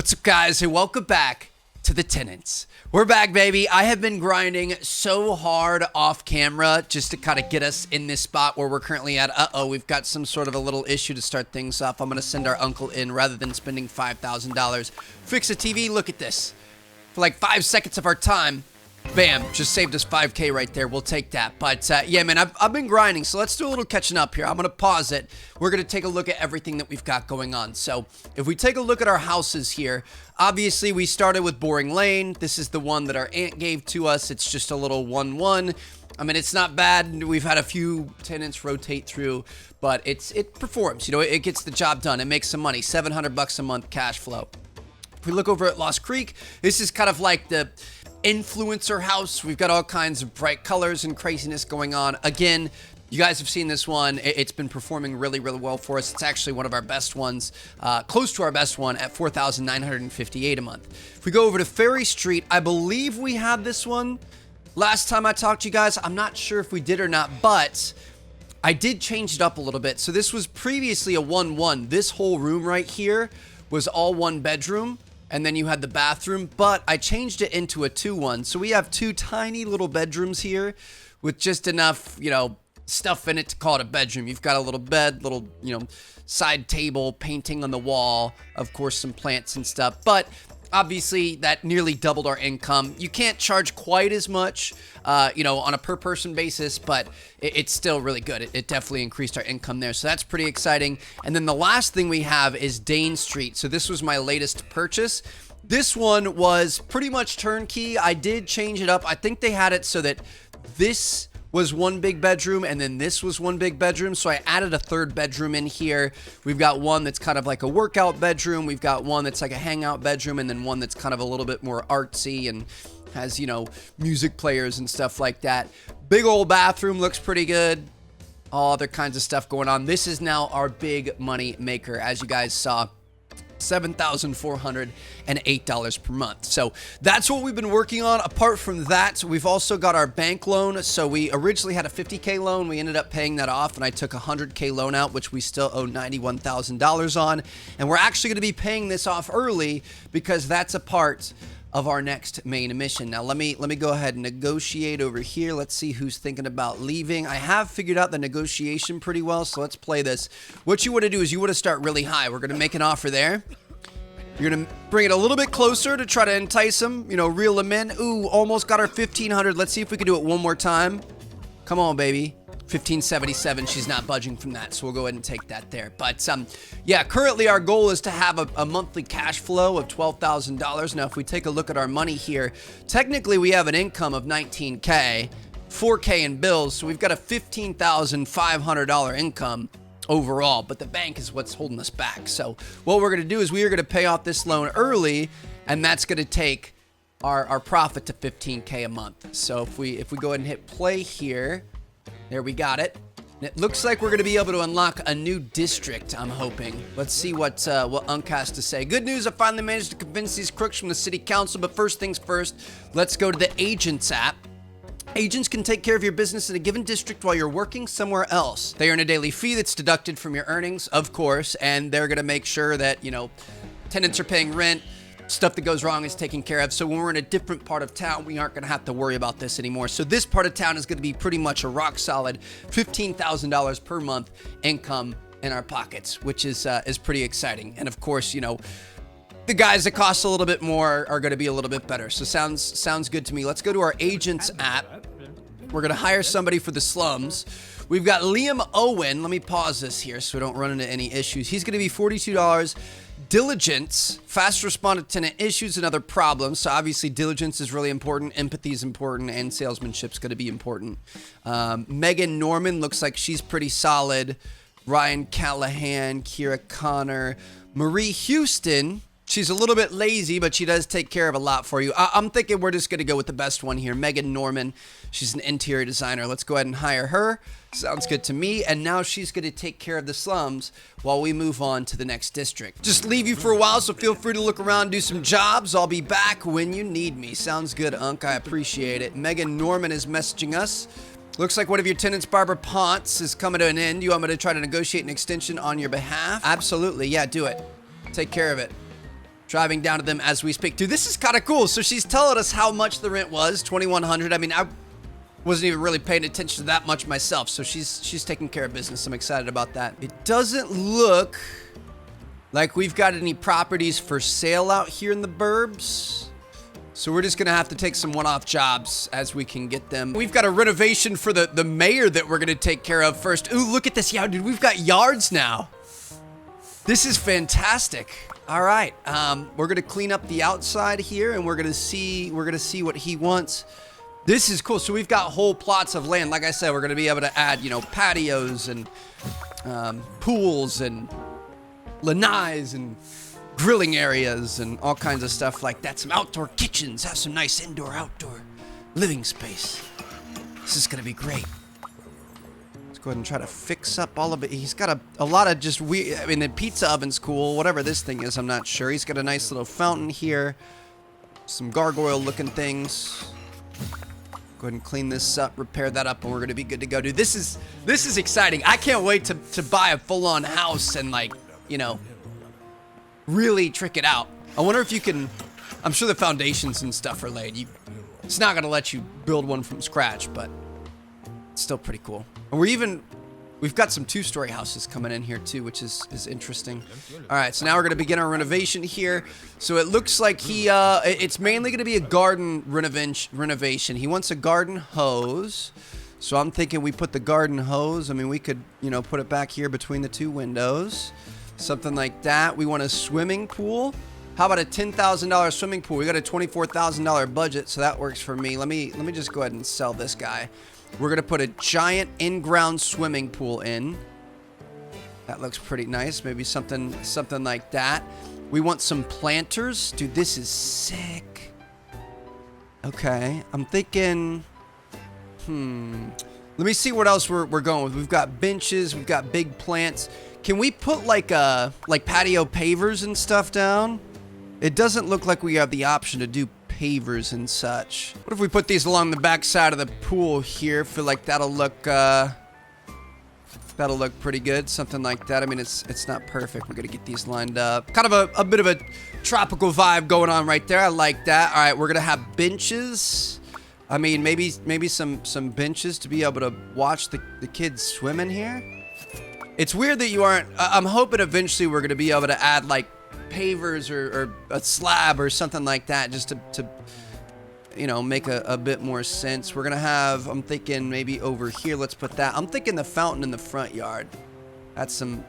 What's up, guys, and welcome back to the Tenants. We're back, baby. I have been grinding so hard off camera just to kind of get us in this spot where we're currently at. We've got some sort of a little issue to start things off. I'm going to send our uncle in rather than spending $5,000. Fix a TV. Look at this. For like 5 seconds of our time, bam, just saved us 5K right there. We'll take that. But yeah, man, I've been grinding, so let's do a little catching up here. I'm going to pause it. We're going to take a look at everything that we've got going on. So if we take a look at our houses here, obviously we started with Boring Lane. This is the one that our aunt gave to us. It's just a little 1-1. I mean, it's not bad. We've had a few tenants rotate through, but it performs. You know, it gets the job done. It makes some money, $700 a month cash flow. If we look over at Lost Creek, this is kind of like the influencer house. We've got all kinds of bright colors and craziness going on. Again, you guys have seen this one. It's been performing really, really well for us. It's actually one of our best ones, close to our best one at $4,958 a month. If we go over to Ferry Street, I believe we had this one last time I talked to you guys. I'm not sure if we did or not, but I did change it up a little bit. So this was previously a 1-1. This whole room right here was all one bedroom. And then you had the bathroom, but I changed it into a 2-1. So we have two tiny little bedrooms here with just enough, you know, stuff in it to call it a bedroom. You've got a little bed, little, you know, side table, painting on the wall, of course, some plants and stuff. But obviously, that nearly doubled our income. You can't charge quite as much, you know, on a per person basis, but it's still really good. It definitely increased our income there. So that's pretty exciting. And then the last thing we have is Dane Street. So this was my latest purchase. This one was pretty much turnkey. I did change it up. I think they had it so that this was one big bedroom and then this was one big bedroom. So I added a third bedroom in here. We've got one that's kind of like a workout bedroom. We've got one that's like a hangout bedroom, and then one that's kind of a little bit more artsy and has, you know, music players and stuff like that. Big old bathroom, looks pretty good. All other kinds of stuff going on. This is now our big money maker, as you guys saw. $7,408 per month. So that's what we've been working on. Apart from that, we've also got our bank loan. So we originally had a $50K loan. We ended up paying that off, and I took a $100K loan out, which we still owe $91,000 on. And we're actually going to be paying this off early because that's a part of our next main mission. Now let me go ahead and negotiate over here. Let's see who's thinking about leaving. I have figured out the negotiation pretty well, so let's play this. What you want to do is you want to start really high. We're going to make an offer there. You're going to bring it a little bit closer to try to entice them, you know, reel them in. Ooh, almost got our 1,500. Let's see if we can do it one more time. Come on, baby. 1577. She's not budging from that, so we'll go ahead and take that there. But yeah, currently our goal is to have a monthly cash flow of $12,000. Now, if we take a look at our money here, technically we have an income of $19K, $4K in bills, so we've got a $15,500 income overall, but the bank is what's holding us back. So what we're going to do is we are going to pay off this loan early, and that's going to take our profit to $15K a month. So if we go ahead and hit play here, there we got it. And it looks like we're going to be able to unlock a new district, I'm hoping. Let's see what Unc has to say. Good news, I finally managed to convince these crooks from the city council, but first things first, let's go to the Agents app. Agents can take care of your business in a given district while you're working somewhere else. They earn a daily fee that's deducted from your earnings, of course, and they're going to make sure that, you know, tenants are paying rent, stuff that goes wrong is taken care of. So when we're in a different part of town, we aren't going to have to worry about this anymore. So this part of town is going to be pretty much a rock solid $15,000 per month income in our pockets, which is pretty exciting. And of course, you know, the guys that cost a little bit more are going to be a little bit better. So sounds good to me. Let's go to our Agents app. We're going to hire somebody for the slums. We've got Liam Owen. Let me pause this here so we don't run into any issues. He's going to be $42. Diligence, fast respond to tenant issues and other problems. So obviously diligence is really important, empathy is important, and salesmanship's going to be important. Megan Norman looks like she's pretty solid. Ryan Callahan, Kira Connor, Marie Houston. She's a little bit lazy, but she does take care of a lot for you. I'm thinking we're just going to go with the best one here, Megan Norman. She's an interior designer. Let's go ahead and hire her. Sounds good to me. And now she's going to take care of the slums while we move on to the next district. Just leave you for a while, so feel free to look around, do some jobs. I'll be back when you need me. Sounds good, Unc. I appreciate it. Megan Norman is messaging us. Looks like one of your tenants, Barbara Ponce, is coming to an end. You want me to try to negotiate an extension on your behalf? Absolutely. Yeah, do it. Take care of it. driving down to them as we speak. Dude, this is kind of cool. So she's telling us how much the rent was, $2,100. I mean, I wasn't even really paying attention to that much myself. So she's taking care of business. I'm excited about that. It doesn't look like we've got any properties for sale out here in the burbs. So we're just gonna have to take some one-off jobs as we can get them. We've got a renovation for the mayor that we're gonna take care of first. Ooh, look at this. Yeah, dude, we've got yards now. This is fantastic. All right, we're gonna clean up the outside here, and we're gonna see what he wants. This is cool. So we've got whole plots of land. Like I said, we're gonna be able to add, you know, patios and pools and lanais and grilling areas and all kinds of stuff like that. Some outdoor kitchens. Have some nice indoor, outdoor living space. This is gonna be great. Let's go ahead and try to fix up all of it. He's got a lot of just weird. I mean, the pizza oven's cool. Whatever this thing is, I'm not sure. He's got a nice little fountain here. Some gargoyle-looking things. Go ahead and clean this up, repair that up, and we're gonna be good to go, dude. This is exciting. I can't wait to buy a full-on house and, like, you know, really trick it out. I wonder if you can. I'm sure the foundations and stuff are laid. It's not gonna let you build one from scratch, but it's still pretty cool. And we've got some 2-story houses coming in here too, which is interesting. All right, so now we're gonna begin our renovation here. So it looks like it's mainly gonna be a garden renovation. He wants a garden hose. So I'm thinking we put the garden hose. I mean, we could, you know, put it back here between the 2 windows. Something like that. We want a swimming pool. How about a $10,000 swimming pool? We got a $24,000 budget, so that works for me. Let me just go ahead and sell this guy. We're gonna put a giant in-ground swimming pool in. That looks pretty nice. Maybe something like that. We want some planters. Dude, this is sick. Okay, I'm thinking. Let me see what else we're going with. We've got benches. We've got big plants. Can we put like patio pavers and stuff down? It doesn't look like we have the option to do pavers and such. What if we put these along the back side of the pool here? Feel like that'll look pretty good. Something like that. I mean, it's not perfect. We gotta get these lined up. Kind of a bit of a tropical vibe going on right there. I like that. All right, we're gonna have benches. I mean, maybe some benches to be able to watch the kids swim in here. It's weird that you aren't. I'm hoping eventually we're going to be able to add like pavers or a slab or something like that, just to you know, make a bit more sense. We're going to have, I'm thinking maybe over here, let's put that. I'm thinking the fountain in the front yard. That's some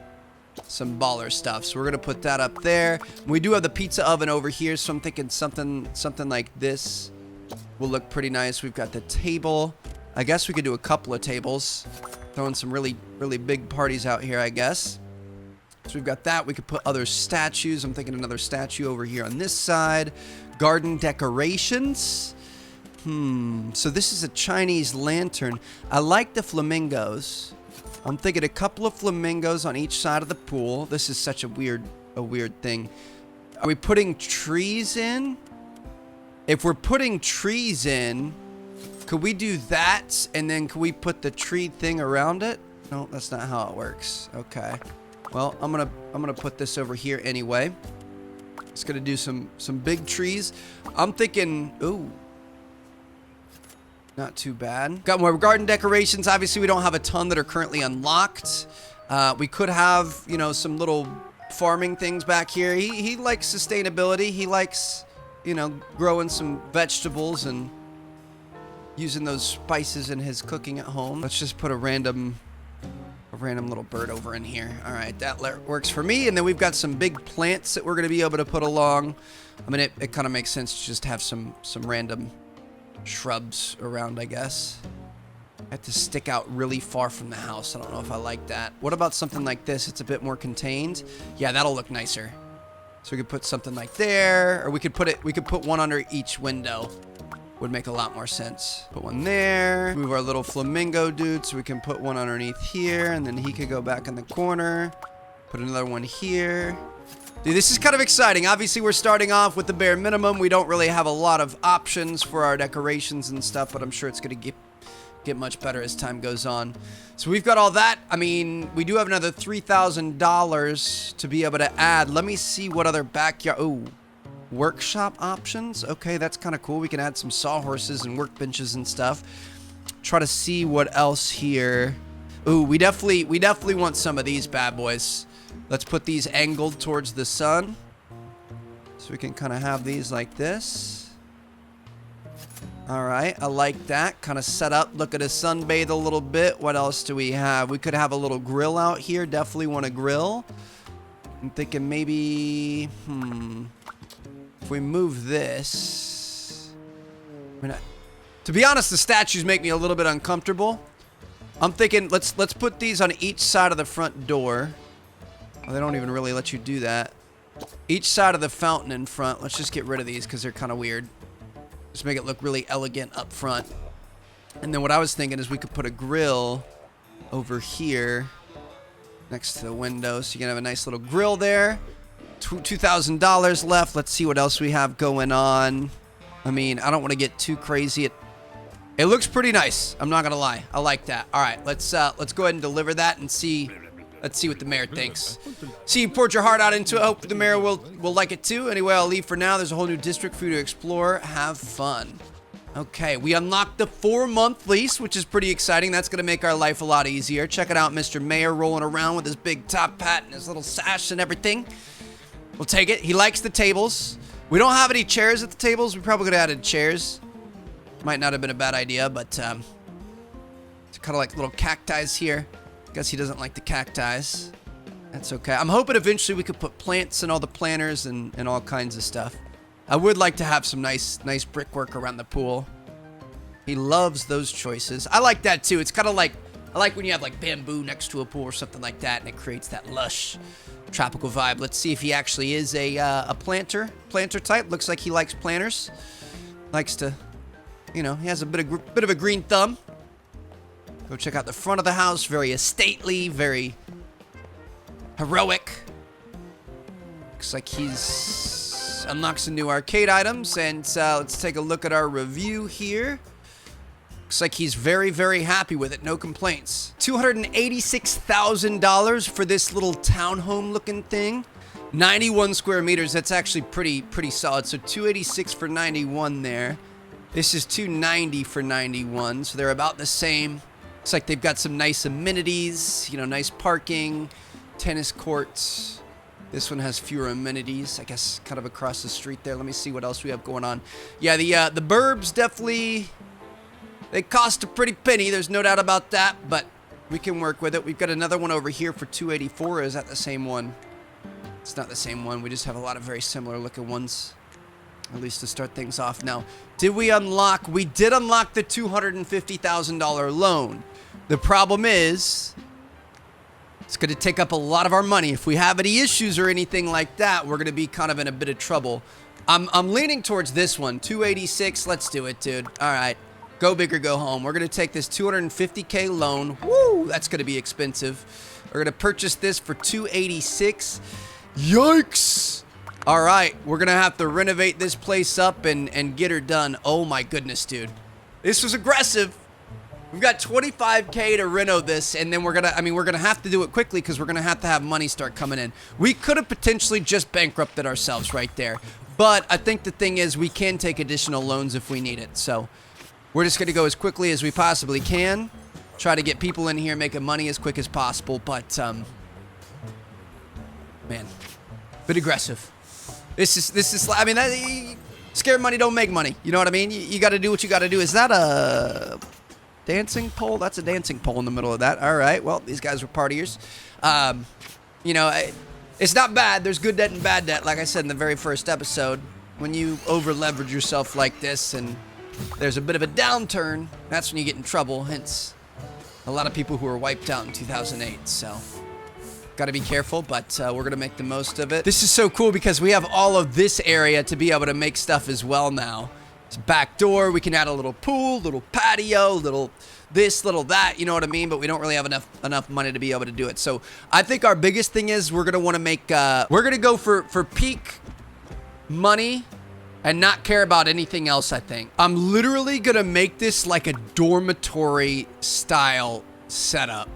baller stuff. So we're going to put that up there. We do have the pizza oven over here, so I'm thinking something like this will look pretty nice. We've got the table. I guess we could do a couple of tables. Throwing some really big parties out here, I guess. So we've got that. We could put other statues. I'm thinking another statue over here on this side. Garden decorations. So this is a Chinese lantern. I like the flamingos. I'm thinking a couple of flamingos on each side of the pool. This is such a weird thing. Are we putting trees in? If we're putting trees in, could we do that, and then could we put the tree thing around it? No, that's not how it works. Okay. Well, I'm gonna put this over here anyway. It's gonna do some big trees. I'm thinking, ooh, not too bad. Got more garden decorations. Obviously, we don't have a ton that are currently unlocked. We could have, you know, some little farming things back here. He likes sustainability. He likes, you know, growing some vegetables and using those spices in his cooking at home. Let's just put a random little bird over in here. All right, that works for me. And then we've got some big plants that we're going to be able to put along. I mean, it kind of makes sense to just have some random shrubs around, I guess. I have to stick out really far from the house. I don't know if I like that. What about something like this? It's a bit more contained. Yeah, that'll look nicer. So we could put something like there, or we could put one under each window. Would make a lot more sense. Put one there. Move our little flamingo dude so we can put one underneath here, and then he could go back in the corner. Put another one here. Dude, this is kind of exciting. Obviously, we're starting off with the bare minimum. We don't really have a lot of options for our decorations and stuff, but I'm sure it's going to get much better as time goes on. So we've got all that. I mean, we do have another $3,000 to be able to add. Let me see what other backyard. Oh, Workshop options. Okay, that's kind of cool. We can add some sawhorses and workbenches and stuff. Try to see what else here. Ooh, we definitely want some of these bad boys. Let's put these angled towards the sun. So we can kind of have these like this. All right, I like that. Kind of set up. Look at a sunbathe a little bit. What else do we have? We could have a little grill out here. Definitely want a grill. I'm thinking maybe, if we move this. To be honest, the statues make me a little bit uncomfortable. I'm thinking let's put these on each side of the front door. Oh, they don't even really let you do that. Each side of the fountain in front. Let's just get rid of these because they're kind of weird. Just make it look really elegant up front. And then what I was thinking is we could put a grill over here next to the window. So you can have a nice little grill there. $2,000 left. Let's see what else we have going on. I mean, I don't want to get too crazy. It looks pretty nice. I'm not gonna lie. I like that. All right, let's go ahead and deliver that and see. Let's see what the mayor thinks. See, you poured your heart out into it. I hope the mayor will like it too. Anyway, I'll leave for now. There's a whole new district for you to explore. Have fun. Okay, we unlocked the 4-month lease, which is pretty exciting. That's gonna make our life a lot easier. Check it out, Mr. Mayor rolling around with his big top hat and his little sash and everything. We'll take it. He likes the tables. We don't have any chairs at the tables. We probably could have added chairs. Might not have been a bad idea, but it's kind of like little cacti here. Guess he doesn't like the cacti. That's okay. I'm hoping eventually we could put plants in all the planters and all kinds of stuff. I would like to have some nice brickwork around the pool. He loves those choices. I like that too. It's kind of like, I like when you have like bamboo next to a pool or something like that, and it creates that lush tropical vibe. Let's see if he actually is a planter type. Looks like he likes planters. Likes to, you know, he has a bit of a green thumb. Go check out the front of the house. Very stately, very heroic. Looks like he's unlocked some new arcade items. And let's take a look at our review here. Looks like he's very, very happy with it. No complaints. $286,000 for this little townhome looking thing. 91 square meters. That's actually pretty solid. So 286 for 91 there. This is 290 for 91. So they're about the same. Looks like they've got some nice amenities, you know, nice parking, tennis courts. This one has fewer amenities, I guess, kind of across the street there. Let me see what else we have going on. Yeah, the burbs definitely, they cost a pretty penny. There's no doubt about that, but we can work with it. We've got another one over here for 284. Is that the same one? It's not the same one. We just have a lot of very similar looking ones, at least to start things off. Now, did we unlock? We did unlock the $250,000 loan. The problem is, it's going to take up a lot of our money. If we have any issues or anything like that, we're going to be kind of in a bit of trouble. I'm leaning towards this one, 286. Let's do it, dude. All right, go big or go home. We're going to take this $250K loan. Woo, that's going to be expensive. We're going to purchase this for 286. Yikes! All right, we're going to have to renovate this place up and get her done. Oh my goodness, dude. This was aggressive. We've got 25K to reno this, and then we're going to have to do it quickly because we're going to have money start coming in. We could have potentially just bankrupted ourselves right there. But I think the thing is we can take additional loans if we need it. So we're just going to go as quickly as we possibly can. Try to get people in here making money as quick as possible. But, man, a bit aggressive. This is, I mean, scared money don't make money. You know what I mean? You got to do what you got to do. Is that a dancing pole? That's a dancing pole in the middle of that. All right. Well, these guys were partiers. You know, it's not bad. There's good debt and bad debt. Like I said in the very first episode, when you over leverage yourself like this and there's a bit of a downturn, that's when you get in trouble. Hence, a lot of people who were wiped out in 2008. So, got to be careful, but we're going to make the most of it. This is so cool because we have all of this area to be able to make stuff as well now. It's a back door. We can add a little pool, little patio, little this, little that, you know what I mean? But we don't really have enough money to be able to do it. So I think our biggest thing is we're going to want to make, we're going to go for peak money and not care about anything else, I think. I'm literally going to make this like a dormitory style setup.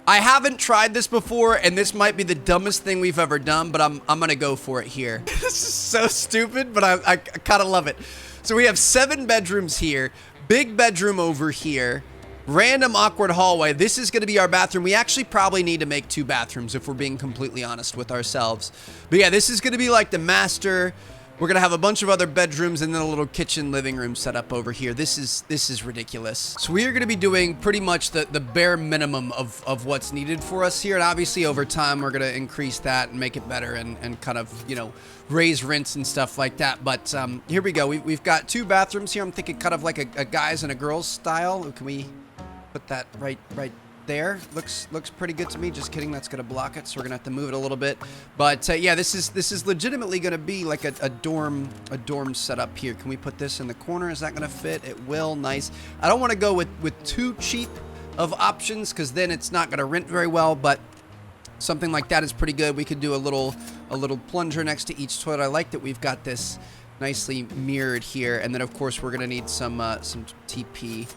I haven't tried this before, and this might be the dumbest thing we've ever done, but I'm gonna go for it here. This is so stupid, but I kind of love it. So we have 7 bedrooms here, big bedroom over here, random awkward hallway. This is gonna be our bathroom. We actually probably need to make 2 bathrooms if we're being completely honest with ourselves. But yeah, this is gonna be like the master. We're gonna have a bunch of other bedrooms and then a little kitchen living room set up over here. This is ridiculous. So we are gonna be doing pretty much the bare minimum of what's needed for us here. And obviously over time, we're gonna increase that and make it better and kind of, you know, raise rents and stuff like that. But here we go. We've got 2 bathrooms here. I'm thinking kind of like a guys and a girls style. Can we put that right there? Looks pretty good to me. Just kidding, that's gonna block it, so we're gonna have to move it a little bit. But yeah, this is legitimately gonna be like a dorm setup here. Can we put this in the corner? Is that gonna fit? It will. Nice. I don't want to go with too cheap of options, because then it's not gonna rent very well, but something like that is pretty good. We could do a little plunger next to each toilet. I like that we've got this nicely mirrored here, and then of course we're gonna need some TP.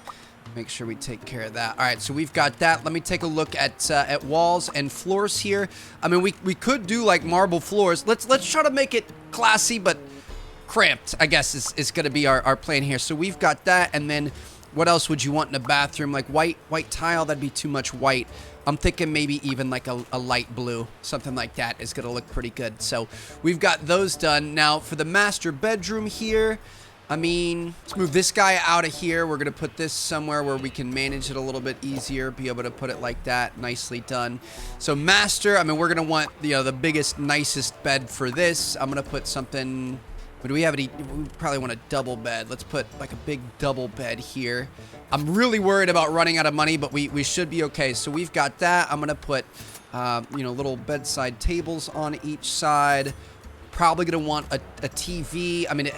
Make sure we take care of that. All right, so we've got that. Let me take a look at walls and floors here. I mean, we could do like marble floors. Let's try to make it classy but cramped, I guess is going to be our plan here. So we've got that, and then what else would you want in a bathroom? Like white tile, that'd be too much white. I'm thinking maybe even like a light blue, something like that is going to look pretty good. So we've got those done. Now for the master bedroom here, I mean, let's move this guy out of here. We're going to put this somewhere where we can manage it a little bit easier, be able to put it like that. Nicely done. So master, I mean, we're going to want, you know, the biggest, nicest bed for this. I'm going to put something, but do we have any, we probably want a double bed. Let's put like a big double bed here. I'm really worried about running out of money, but we should be okay. So we've got that. I'm going to put, you know, little bedside tables on each side. Probably going to want a TV. I mean,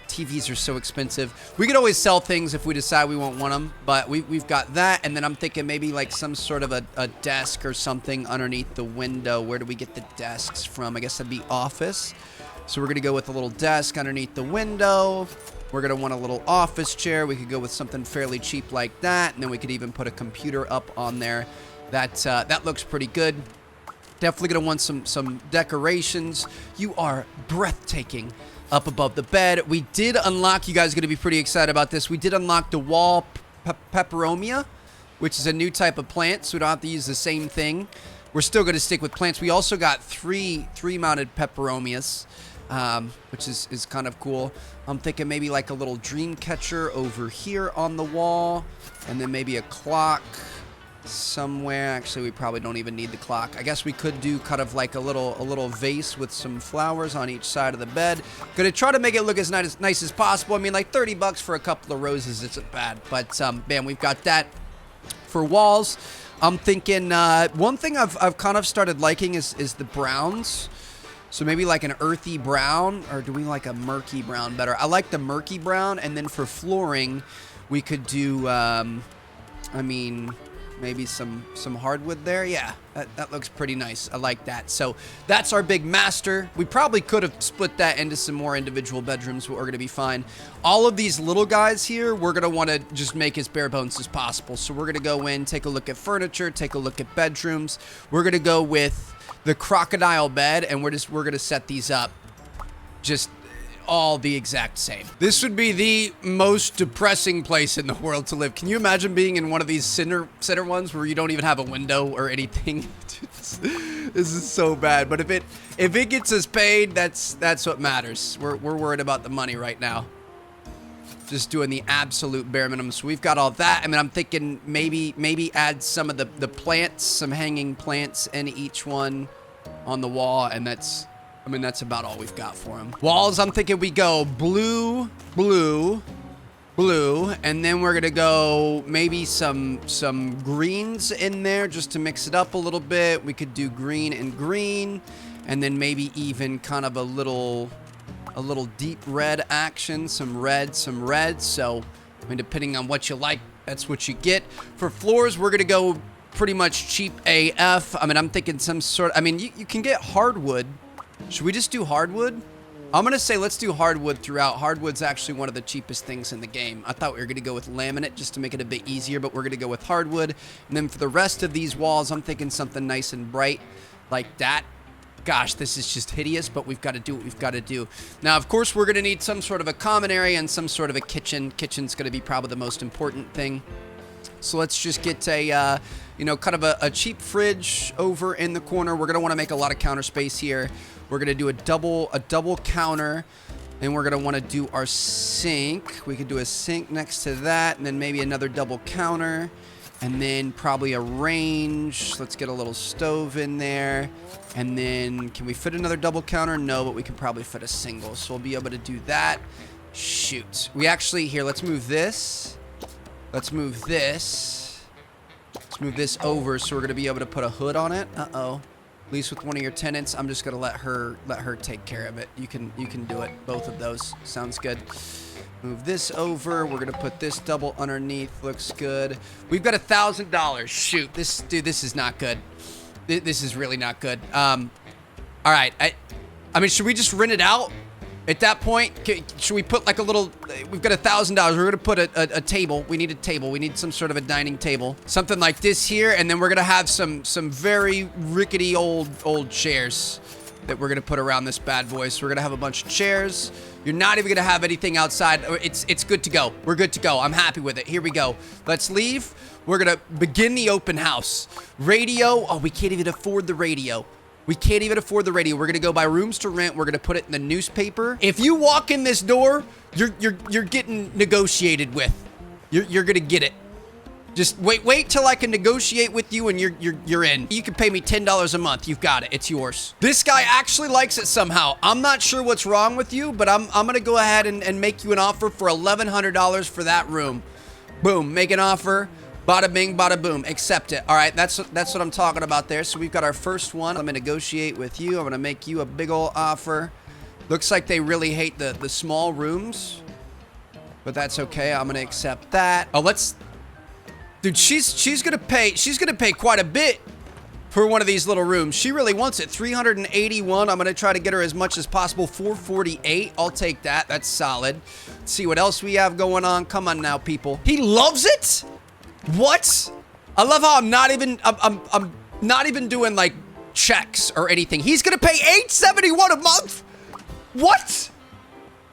TVs are so expensive. We could always sell things if we decide we won't want them, but we've got that. And then I'm thinking maybe like some sort of a desk or something underneath the window. Where do we get the desks from? I guess that'd be office. So we're going to go with a little desk underneath the window. We're going to want a little office chair. We could go with something fairly cheap like that. And then we could even put a computer up on there. That looks pretty good. Definitely going to want some decorations. You are breathtaking up above the bed. We did unlock, you guys are going to be pretty excited about this. We did unlock the wall peperomia, which is a new type of plant, so we don't have to use the same thing. We're still going to stick with plants. We also got three mounted peperomias, which is kind of cool. I'm thinking maybe like a little dream catcher over here on the wall, and then maybe a clock somewhere. Actually, we probably don't even need the clock. I guess we could do kind of like a little vase with some flowers on each side of the bed. Gonna try to make it look as nice as possible. I mean, like 30 bucks for a couple of roses isn't bad, but bam, we've got that. For walls, I'm thinking one thing I've kind of started liking is the browns. So maybe like an earthy brown, or do we like a murky brown better? I like the murky brown. And then for flooring, we could do I mean, maybe some hardwood there. Yeah, that looks pretty nice. I like that. So that's our big master. We probably could have split that into some more individual bedrooms, but we're going to be fine. All of these little guys here, we're going to want to just make as bare bones as possible. So we're going to go in, take a look at furniture, take a look at bedrooms. We're going to go with the crocodile bed, and we're going to set these up just all the exact same. This would be the most depressing place in the world to live. Can you imagine being in one of these center ones where you don't even have a window or anything? This is so bad. But if it gets us paid, that's what matters. We're worried about the money right now. Just doing the absolute bare minimum. So we've got all that. I mean, I'm thinking maybe add some of the plants, some hanging plants in each one on the wall, and that's about all we've got for them. Walls, I'm thinking we go blue, blue, blue, and then we're gonna go maybe some greens in there just to mix it up a little bit. We could do green and green, and then maybe even kind of a little deep red action, some red. So, I mean, depending on what you like, that's what you get. For floors, we're gonna go pretty much cheap AF. I mean, I'm thinking some sort. I mean, you can get hardwood. Should we just do hardwood? I'm gonna say let's do hardwood throughout. Hardwood's actually one of the cheapest things in the game. I thought we were gonna go with laminate just to make it a bit easier, but we're gonna go with hardwood. And then for the rest of these walls, I'm thinking something nice and bright like that. Gosh, this is just hideous, but we've got to do what we've got to do. Now, of course, we're gonna need some sort of a common area and some sort of a kitchen. Kitchen's gonna be probably the most important thing. So let's just get a, you know, kind of a cheap fridge over in the corner. We're gonna want to make a lot of counter space here. We're gonna do a double counter, and we're gonna want to do our sink. We could do a sink next to that, and then maybe another double counter, and then probably a range. Let's get a little stove in there, and then can we fit another double counter? No, but we can probably fit a single, so we'll be able to do that. Shoot, we actually here. Let's move this. Let's move this. Let's move this over, so we're gonna be able to put a hood on it. Uh-oh. At least with one of your tenants, I'm just gonna let her take care of it. You can do it. Both of those sounds good. Move this over. We're gonna put this double underneath. Looks good. We've got $1,000. Shoot, this is not good. This is really not good. All right. I mean, should we just rent it out? At that point, should we put like a little, we've got $1,000. We're going to put a table. We need a table. We need some sort of a dining table. Something like this here. And then we're going to have some very rickety old chairs that we're going to put around this bad boy. So we're going to have a bunch of chairs. You're not even going to have anything outside. It's good to go. We're good to go. I'm happy with it. Here we go. Let's leave. We're going to begin the open house. Radio. Oh, we can't even afford the radio. We can't even afford the radio. We're gonna go buy rooms to rent. We're gonna put it in the newspaper. If you walk in this door, you're getting negotiated with. You're gonna get it. Just wait till I can negotiate with you and you're in. You can pay me $10 a month. You've got it. It's yours. This guy actually likes it somehow. I'm not sure what's wrong with you, but I'm gonna go ahead and make you an offer for $1,100 for that room. Boom, make an offer. Bada bing, bada boom. Accept it. All right, that's what I'm talking about there. So we've got our first one. I'm gonna negotiate with you. I'm gonna make you a big ol' offer. Looks like they really hate the small rooms, but that's okay. I'm gonna accept that. Oh, dude, she's gonna pay quite a bit for one of these little rooms. She really wants it. 381. I'm gonna try to get her as much as possible. 448. I'll take that. That's solid. Let's see what else we have going on. Come on now, people. He loves it. What? I love how I'm not even doing like checks or anything. He's gonna pay $871 a month. What?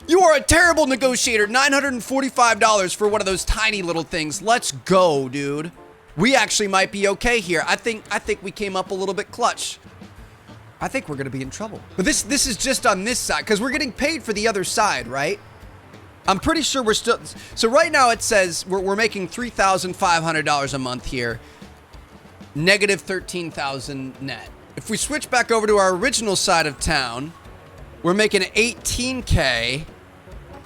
You are a terrible negotiator. $945 for one of those tiny little things. Let's go, dude. We actually might be okay here. I think we came up a little bit clutch. I think we're gonna be in trouble. But this is just on this side because we're getting paid for the other side, right? I'm pretty sure we're still... So right now it says we're making $3,500 a month here. Negative $13,000 net. If we switch back over to our original side of town, we're making $18K.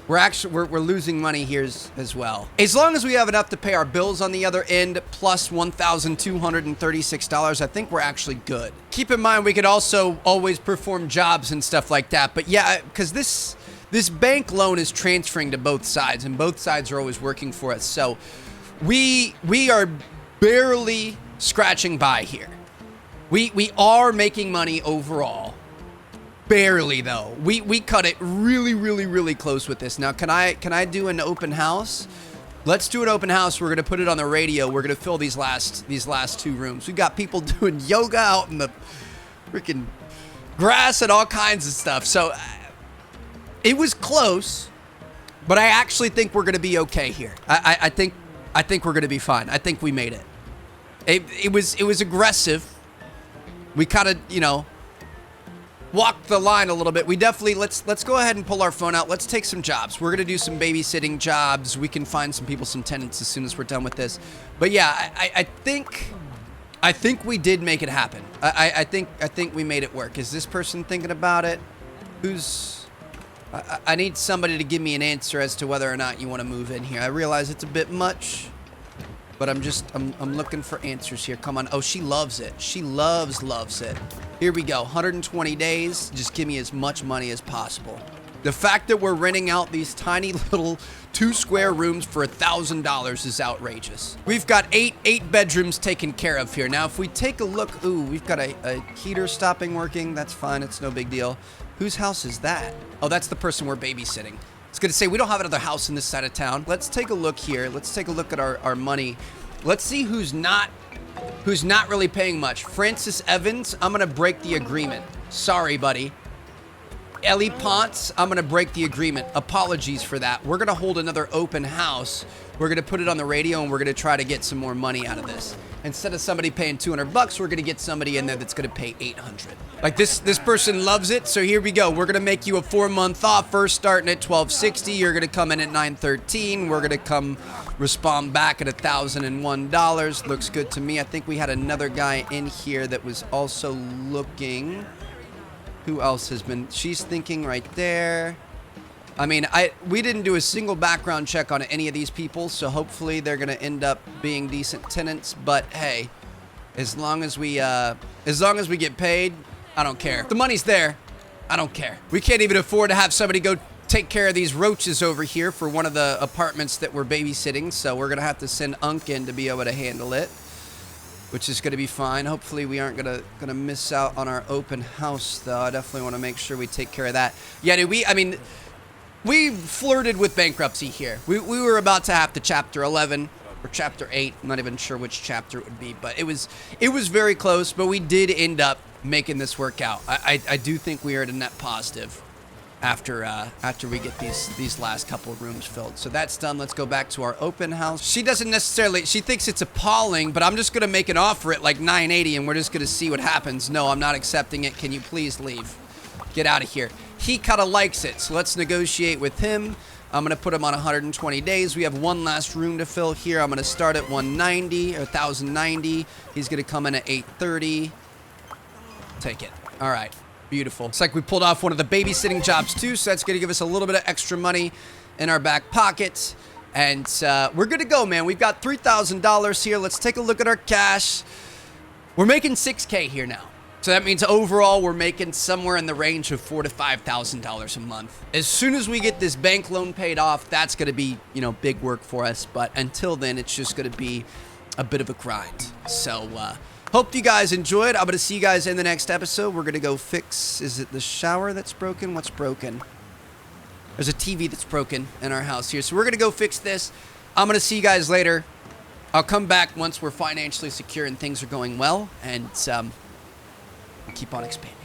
We're losing money here as well. As long as we have enough to pay our bills on the other end, plus $1,236, I think we're actually good. Keep in mind, we could also always perform jobs and stuff like that. But yeah, because this bank loan is transferring to both sides, and both sides are always working for us. So we are barely scratching by here. We are making money overall. Barely though. We cut it really close with this. Now can I do an open house? Let's do an open house. We're gonna put it on the radio. We're gonna fill these last two rooms. We've got people doing yoga out in the freaking grass and all kinds of stuff. So it was close, but I actually think we're gonna be okay here. I think we're gonna be fine. I think we made it. It was aggressive. We kind of, you know, walked the line a little bit. We definitely, let's go ahead and pull our phone out. Let's take some jobs. We're gonna do some babysitting jobs. We can find some people some tenants as soon as we're done with this. But yeah, I think we did make it happen. I think we made it work. Is this person thinking about it? I need somebody to give me an answer as to whether or not you want to move in here. I realize it's a bit much, but I'm looking for answers here. Come on. Oh, she loves it. She loves it. Here we go. 120 days. Just give me as much money as possible. The fact that we're renting out these tiny little 2 square rooms for $1,000 is outrageous. We've got eight bedrooms taken care of here. Now, if we take a look, ooh, we've got a heater stopping working. That's fine. It's no big deal. Whose house is that? Oh, that's the person we're babysitting. It's gonna say we don't have another house in this side of town. Let's take a look here. Let's take a look at our money. Let's see who's not really paying much. Francis Evans, I'm gonna break the agreement. Sorry, buddy. Ellie Ponce, I'm gonna break the agreement. Apologies for that. We're gonna hold another open house. We're gonna put it on the radio and we're gonna try to get some more money out of this. Instead of somebody paying 200 bucks, we're gonna get somebody in there that's gonna pay 800. Like this person loves it, so here we go. We're gonna make you a 4-month offer starting at $1,260. You're gonna come in at $913. We're gonna come respond back at $1,001. Looks good to me. I think we had another guy in here that was also looking. Who else has been? She's thinking right there. I mean, we didn't do a single background check on any of these people, so hopefully they're gonna end up being decent tenants. But hey, as long as we get paid, I don't care. The money's there, I don't care. We can't even afford to have somebody go take care of these roaches over here for one of the apartments that we're babysitting, so we're gonna have to send Unk in to be able to handle it, which is gonna be fine. Hopefully we aren't gonna miss out on our open house though. I definitely want to make sure we take care of that. Yeah, dude, we flirted with bankruptcy here. We were about to have to Chapter 11 or Chapter 8. I'm not even sure which chapter it would be, but it was very close, but we did end up making this work out. I do think we are at a net positive after we get these last couple of rooms filled. So that's done. Let's go back to our open house. She doesn't necessarily, she thinks it's appalling, but I'm just gonna make an offer at like $980 and we're just gonna see what happens. No, I'm not accepting it. Can you please leave? Get out of here. He kind of likes it, so let's negotiate with him. I'm gonna put him on 120 days. We have one last room to fill here. I'm gonna start at 190 or 1,090. He's gonna come in at 830. Take it. All right, beautiful. It's like we pulled off one of the babysitting jobs too, so that's gonna give us a little bit of extra money in our back pocket. And we're good to go, man. We've got $3,000 here. Let's take a look at our cash. We're making $6K here now. So that means overall we're making somewhere in the range of $4,000 to $5,000 a month. As soon as we get this bank loan paid off, that's going to be, you know, big work for us. But until then, it's just going to be a bit of a grind. So hope you guys enjoyed. I'm going to see you guys in the next episode. We're going to go fix, is it the shower that's broken? What's broken? There's a TV that's broken in our house here. So we're going to go fix this. I'm going to see you guys later. I'll come back once we're financially secure and things are going well. And keep on expanding.